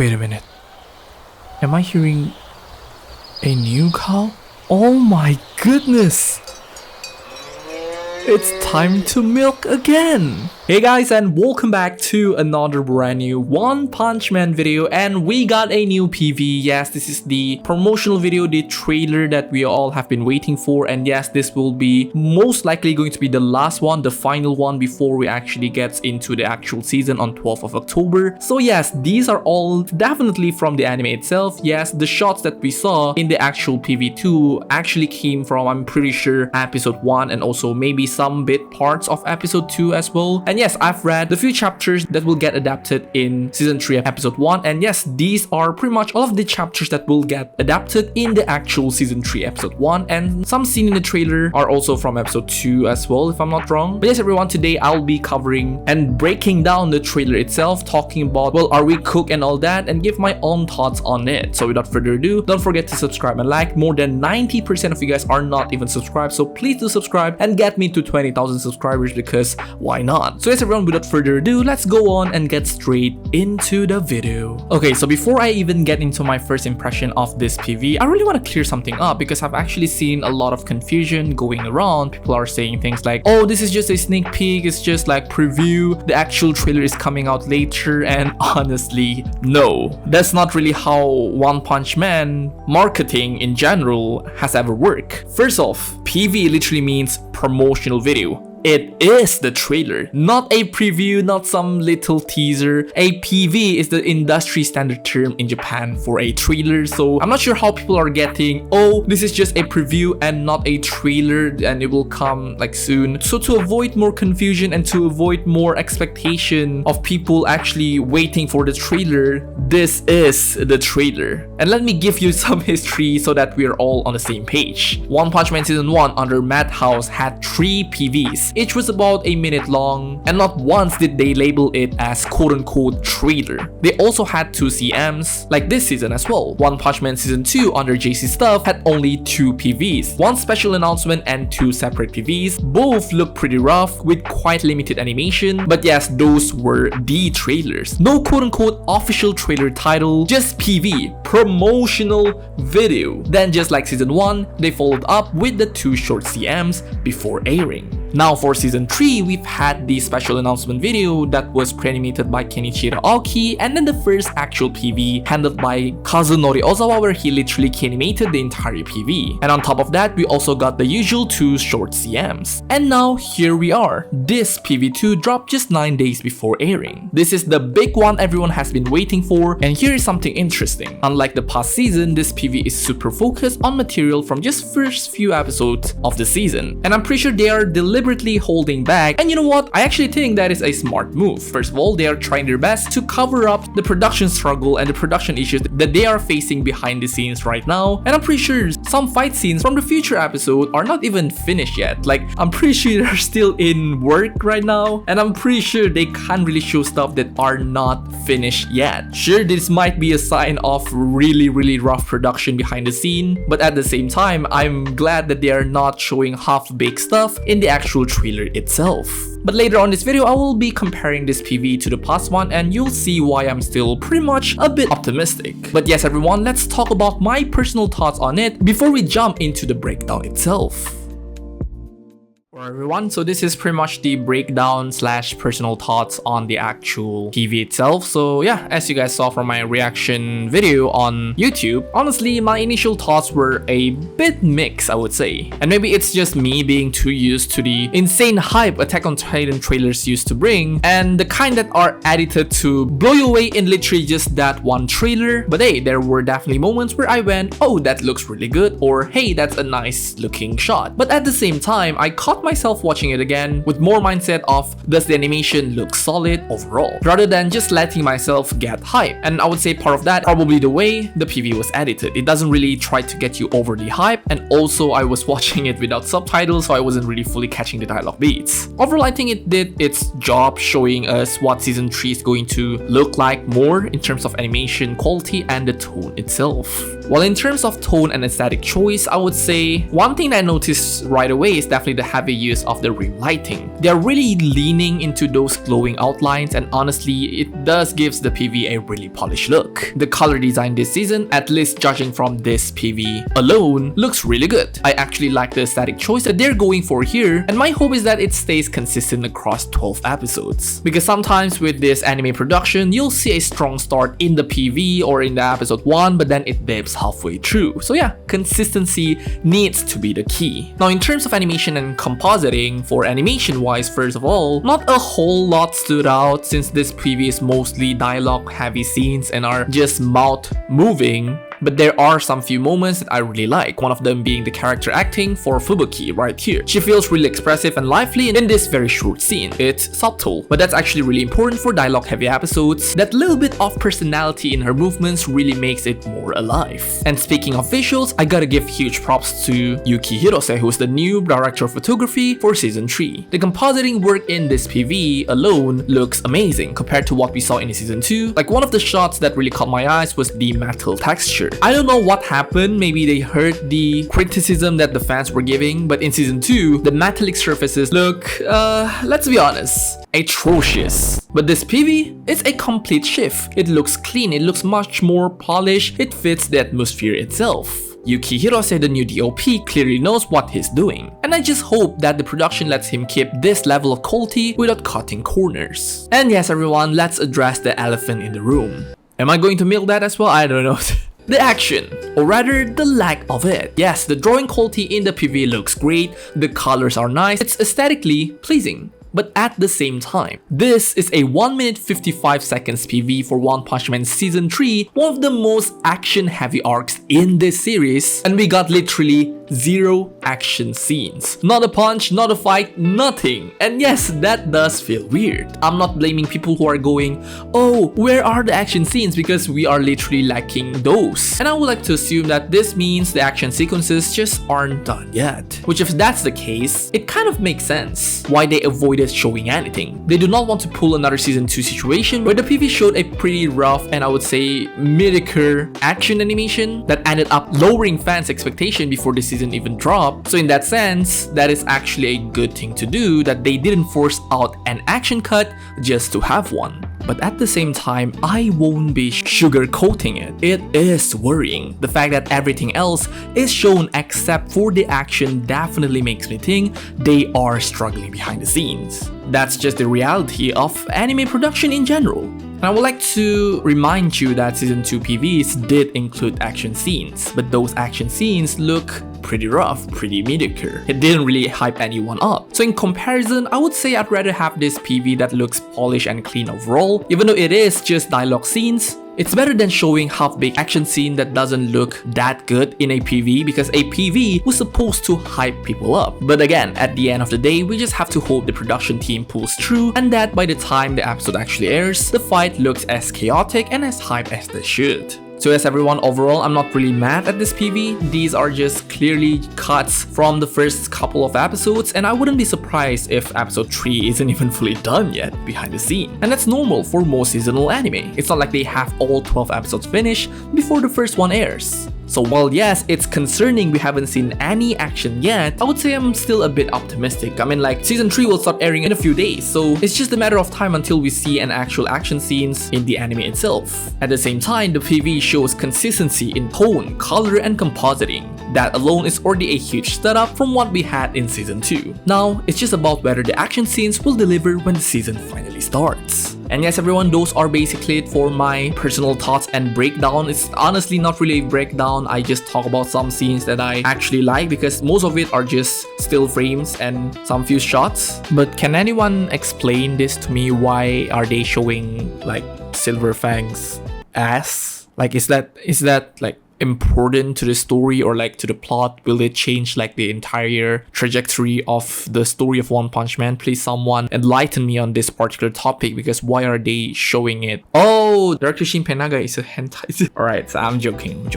Wait a minute. Am I hearing a new cow? Oh my goodness! It's time to milk again! Hey guys, and welcome back to another brand new One Punch Man video, and we got a new PV. Yes, this is the promotional video, the trailer that we all have been waiting for, and yes, this will be most likely going to be the last one, the final one before we actually get into the actual season on 12th of October. So yes, these are all definitely from the anime itself. Yes, the shots that we saw in the actual PV2 actually came from, I'm pretty sure, episode 1 and also maybe some bit parts of episode 2 as well. And yes, I've read the few chapters that will get adapted in season 3 episode 1, and yes, these are pretty much all of the chapters that will get adapted in the actual season 3 episode 1, and some scenes in the trailer are also from episode 2 as well, if I'm not wrong. But yes everyone, today I'll be covering and breaking down the trailer itself, talking about, well, are we cooked and all that, and give my own thoughts on it. So without further ado, don't forget to subscribe and like. More than 90% of you guys are not even subscribed, so please do subscribe and get me to 20,000 subscribers, because why not? So yes everyone, without further ado, let's go on and get straight into the video. Okay, so before I even get into my first impression of this PV, I really want to clear something up, because I've actually seen a lot of confusion going around. People are saying things like, oh, this is just a sneak peek, it's just like preview, the actual trailer is coming out later, and honestly, no. That's not really how One Punch Man marketing in general has ever worked. First off, PV literally means promotional video. It is the trailer, not a preview, not some little teaser. A PV is the industry standard term in Japan for a trailer, so I'm not sure how people are getting, oh, this is just a preview and not a trailer and it will come like soon. So to avoid more confusion and to avoid more expectation of people actually waiting for the trailer, this is the trailer. And let me give you some history so that we're all on the same page. One Punch Man Season 1 under Madhouse had 3 PVs. Each was about a minute long, and not once did they label it as quote-unquote trailer. They also had 2 CMs, like this season as well. One Punch Man Season 2 under JC Stuff had only 2 PVs, 1 special announcement and 2 separate PVs. Both look pretty rough with quite limited animation, but yes, those were the trailers. No quote-unquote official trailer title, just PV, promotional video. Then just like season 1, they followed up with the 2 short CMs before airing. Now for season 3, we've had the special announcement video that was pre-animated by Kenichiro Aoki, and then the first actual PV handled by Kazunori Ozawa, where he literally animated the entire PV. And on top of that, we also got the usual 2 short CMs. And now here we are. This PV2 dropped just 9 days before airing. This is the big one everyone has been waiting for, and here is something interesting. Unlike the past season, this PV is super focused on material from just first few episodes of the season. And I'm pretty sure they are deliberately holding back, and you know what, I actually think that is a smart move. First of all, they are trying their best to cover up the production struggle and the production issues that they are facing behind the scenes right now, and I'm pretty sure some fight scenes from the future episode are not even finished yet. Like, I'm pretty sure they're still in work right now, and I'm pretty sure they can't really show stuff that are not finished yet. Sure, this might be a sign of really rough production behind the scene, but at the same time, I'm glad that they are not showing half-baked stuff in the actual trailer itself. But later on this video, I will be comparing this PV to the past one, and you'll see why I'm still pretty much a bit optimistic. But yes everyone, let's talk about my personal thoughts on it before we jump into the breakdown itself. Alright everyone, so this is pretty much the breakdown slash personal thoughts on the actual PV itself. So yeah, as you guys saw from my reaction video on YouTube, honestly my initial thoughts were a bit mixed, I would say. And maybe it's just me being too used to the insane hype Attack on Titan trailers used to bring, and the kind that are edited to blow you away in literally just that one trailer. But hey, there were definitely moments where I went, oh, that looks really good, or hey, that's a nice looking shot. But at the same time, I caught myself watching it again with more mindset of, does the animation look solid overall, rather than just letting myself get hype. And I would say part of that probably the way the PV was edited. It doesn't really try to get you overly hype, and also I was watching it without subtitles, so I wasn't really fully catching the dialogue beats. Overall, I think it did its job showing us what season 3 is going to look like more in terms of animation quality and the tone itself. Well, in terms of tone and aesthetic choice, I would say one thing that I noticed right away is definitely the heavy use of the rim lighting. They're really leaning into those glowing outlines, and honestly, it does gives the PV a really polished look. The color design this season, at least judging from this PV alone, looks really good. I actually like the aesthetic choice that they're going for here, and my hope is that it stays consistent across 12 episodes. Because sometimes with this anime production, you'll see a strong start in the PV or in the episode 1, but then it dips halfway through. So yeah, consistency needs to be the key. Now in terms of animation and compositing, for animation wise, first of all, not a whole lot stood out since this PV is mostly dialogue heavy scenes and are just mouth moving. But there are some few moments that I really like, one of them being the character acting for Fubuki right here. She feels really expressive and lively in this very short scene. It's subtle, but that's actually really important for dialogue heavy episodes. That little bit of personality in her movements really makes it more alive. And speaking of visuals, I gotta give huge props to Yuki Hirose, who's the new director of photography for season 3. The compositing work in this PV alone looks amazing compared to what we saw in season 2. Like one of the shots that really caught my eyes was the metal texture. I don't know what happened, maybe they heard the criticism that the fans were giving, but in season 2, the metallic surfaces look, let's be honest, atrocious. But this PV is a complete shift. It looks clean, it looks much more polished, it fits the atmosphere itself. Yuki Hirose, the new DOP, clearly knows what he's doing, and I just hope that the production lets him keep this level of quality without cutting corners. And yes everyone, let's address the elephant in the room. Am I going to milk that as well? I don't know. The action, or rather the lack of it. Yes, the drawing quality in the PV looks great, the colors are nice, it's aesthetically pleasing. But at the same time, this is a 1 minute 55 seconds PV for One Punch Man Season 3, one of the most action heavy arcs in this series, and we got literally 0 action scenes. Not a punch, not a fight, nothing. And yes, that does feel weird. I'm not blaming people who are going, oh, where are the action scenes, because we are literally lacking those. And I would like to assume that this means the action sequences just aren't done yet. Which if that's the case, it kind of makes sense why they avoided showing anything. They do not want to pull another season 2 situation where the PV showed a pretty rough and I would say mediocre action animation that ended up lowering fans' expectation before the season even dropped. So in that sense, that is actually a good thing to do, that they didn't force out an action cut just to have one. But at the same time, I won't be sugarcoating it. It is worrying. The fact that everything else is shown except for the action definitely makes me think they are struggling behind the scenes. That's just the reality of anime production in general. And I would like to remind you that Season 2 PVs did include action scenes, but those action scenes look pretty rough, pretty mediocre. It didn't really hype anyone up. So in comparison, I would say I'd rather have this PV that looks polished and clean overall. Even though it is just dialogue scenes, it's better than showing half-baked action scene that doesn't look that good in a PV, because a PV was supposed to hype people up. But again, at the end of the day, we just have to hope the production team pulls through and that by the time the episode actually airs, the fight looks as chaotic and as hype as they should. So yes everyone, overall I'm not really mad at this PV. These are just clearly cuts from the first couple of episodes, and I wouldn't be surprised if episode 3 isn't even fully done yet behind the scene. And that's normal for most seasonal anime. It's not like they have all 12 episodes finished before the first one airs. So while yes, it's concerning we haven't seen any action yet, I would say I'm still a bit optimistic. I mean, like, season 3 will start airing in a few days, so it's just a matter of time until we see an actual action scenes in the anime itself. At the same time, the PV shows consistency in tone, color, and compositing. That alone is already a huge step up from what we had in season 2. Now, it's just about whether the action scenes will deliver when the season finally starts. And yes everyone, those are basically it for my personal thoughts and breakdown. It's honestly not really a breakdown, I just talk about some scenes that I actually like because most of it are just still frames and some few shots. But can anyone explain this to me? Why are they showing like Silver Fang's ass? Like is that like important to the story or like to the plot? Will it change like the entire trajectory of the story of One Punch Man? Please someone enlighten me on this particular topic, because why are they showing it? Oh, Oh, Director Shin Penaga is a hentai. Alright, so I'm joking.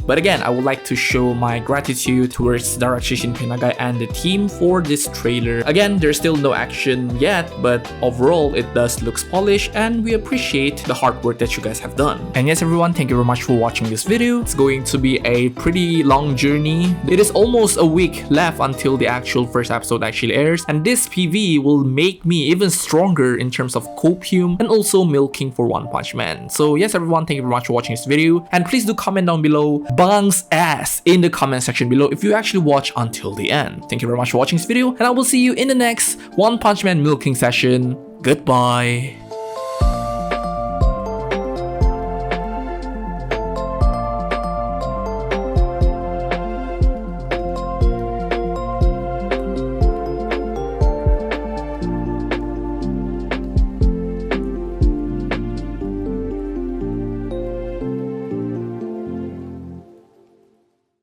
But again, I would like to show my gratitude towards Director Shin Penaga and the team for this trailer. Again, there's still no action yet, but overall it does look polished and we appreciate the hard work that you guys have done. And yes everyone, thank you very much for watching this video. It's going to be a pretty long journey. It is almost a week left until the actual first episode actually airs, and this PV will make me even stronger in terms of copium and also milking for One Punch Man. So yes everyone, thank you very much for watching this video, and please do comment down below Bang's ass in the comment section below if you actually watch until the end. Thank you very much for watching this video, and I will see you in the next One Punch Man milking session. Goodbye.